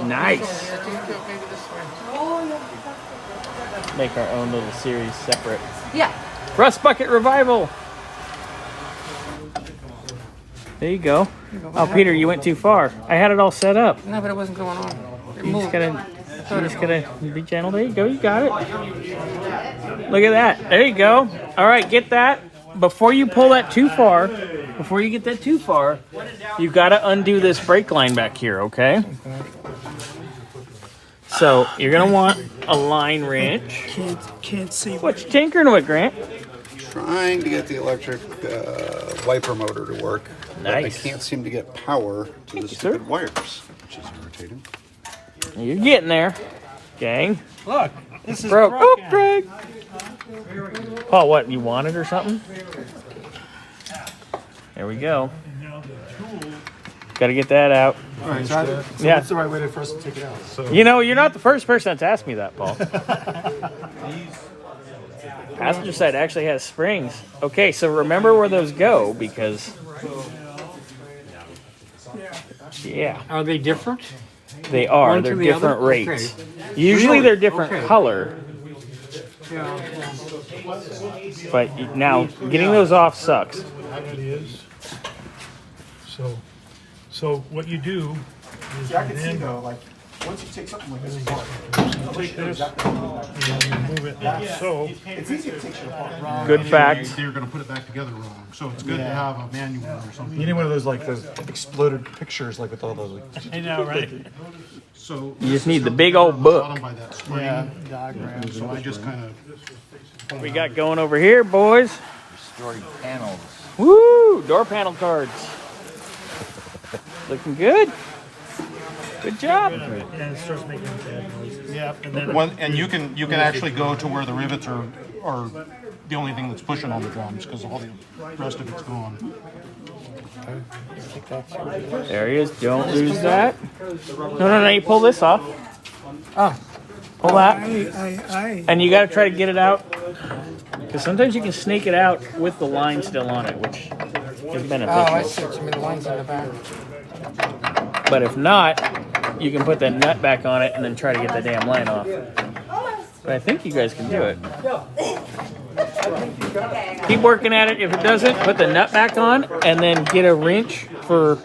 Nice. Make our own little series separate. Yeah. Rust Bucket Revival. There you go. Oh, Peter, you went too far. I had it all set up. No, but it wasn't going on. You just gotta be gentle. There you go. You got it. Look at that. There you go. All right, get that. Before you pull that too far, before you get that too far, you gotta undo this brake line back here, okay? So you're gonna want a line wrench. Can't see. What you tinkering with, Grant? Trying to get the electric wiper motor to work. Nice. I can't seem to get power to the stupid wires, which is irritating. You're getting there, gang. Look, this is Broke. Oh, broken. Greg. Paul, what? You want it or something? There we go. Got to get that out. All right, so Yeah. what's the right way for us to take it out? So You know, you're not the first person that's asked me that, Paul. Passenger side actually has springs. Okay, so remember where those go because, yeah, Are they different? they are. One They're to the different other? rates. Okay. Usually Really? they're different Okay. color, Yeah. but now getting those off sucks. It is. So what you do is I can see then though, like once you take something like this apart, you take this and you move it so. it's easy to take shit apart wrong. Good fact. They're going to put it back together wrong. So it's good to have a manual or something. You need one of those like those exploded pictures, like with all those. Like, I know, right? So You just need the big old book. bottom by that spring. Yeah, diagram. So I just kind of We got going over here, boys. Story panels. Woo! Door panel cards. Looking good. Good job. And it starts making bad noises. Yeah, and then one, and you can actually go to where the rivets are the only thing that's pushing on the drums because all the rest of it's gone. There he is. Don't lose that. No. You pull this off. Oh. Pull that. I. And you got to try to get it out. Because sometimes you can snake it out with the line still on it, which is Oh, I beneficial. see what you mean. The lines in the back. But if not, you can put that nut back on it and then try to get the damn line off. But I think you guys can do it. Keep working at it. If it doesn't, put the nut back on and then get a wrench for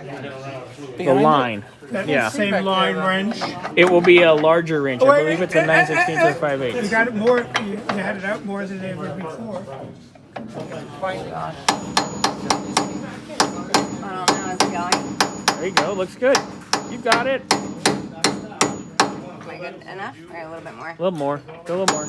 the line. Yeah. Same line wrench. It will be a larger wrench. I Wait, believe it's a 9/16 or 5/8. You got it more. You had it out more than ever before. I don't know. Is it going? There you go. Looks good. You got it. Am I good enough? Or a little bit more? A little more. Go a little more.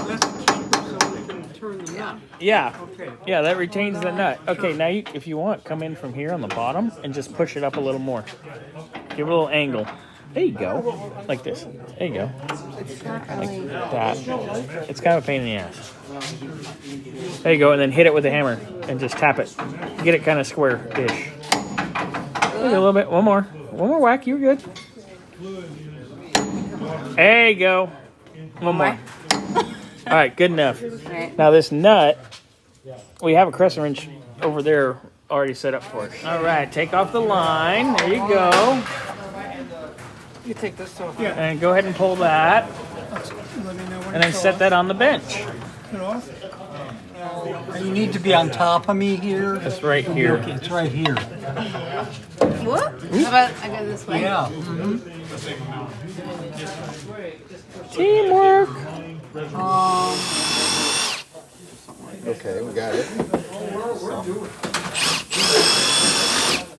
That's cheaper, so we can turn the nut. Yeah. Okay. Yeah, that retains the nut. Okay, now you, if you want, come in from here on the bottom and just push it up a little more. Give it a little angle. There you go. Like this. There you go. It's not really. That. It's kind of a pain in the ass. There you go, and then hit it with a hammer and just tap it. Get it kind of square-ish. A little bit. One more. One more whack. You're good. There you go. One more. All right, good enough. Right. Now this nut, we have a crescent wrench over there already set up for it. All right, take off the line. There you go. You take this off. Yeah. And go ahead and pull that. Let me know when And then it's set off. that on the bench. It off. You need to be on top of me here. It's right here. Okay, it's right here. Whoop. How about I go this way? Yeah. Teamwork. Okay, we got it.